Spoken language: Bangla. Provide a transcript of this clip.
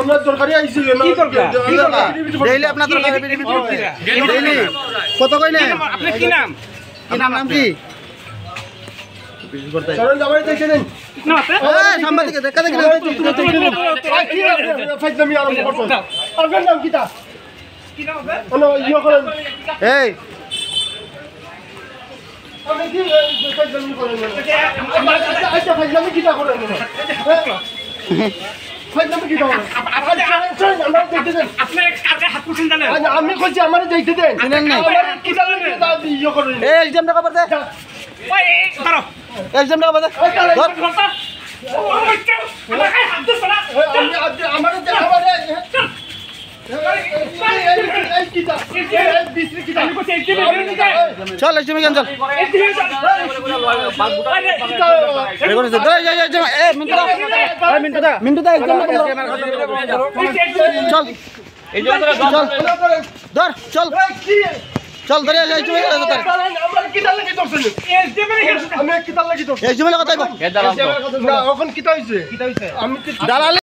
আমরা তরকারি আইছি কি তরকারি? ডেইলি আপনার তরকারি ডেইলি কত কই না আপনার কি নাম? আপনার নাম কি চলেন যাবাই দেখে নেন না আছে? এই সাংবাদিক দেখা দেখি না ফাইজলামি আরম্ভ করছেন আপনার নাম কিটা কি নাম হবে? কোনো ইয়ে করেন এই আপনি কি ফাইজলামি করেন আচ্ছা ফাইজলামি কিটা করেন ফাইজলামি কিটা করেন চলেন আমরা দেখতে দেন আপনি কাকে হাত পুছেন জানেন? আমি কইছি আমারে দেখতে দেন শুনেন না আমার কিটা লাগে ইয়ে করেন এই এক্সাম টাকা পাতে ওই দাঁড়াও এক্সাম টাকা পাতে ধর কথা ও মাই গড আমাকে হাত দিছ না আমারে আমারে এই কিটা এই বিসরি কিটা আমি কইছি একদিন বেরিয়ে যায় চল এক্সাম কেন চল একদিন রেকর্ড আছে দে এই মিন্টু দা এই মিন্টু দা এক্সাম চল এই জন্য চল ধর চল চল ধরে যাই তুমি আমার কিটা লাগে দর্শন আমি কিটা লাগে দর্শন এক্সাম এর কথা কই না এখন কিটা হইছে আমি দালালি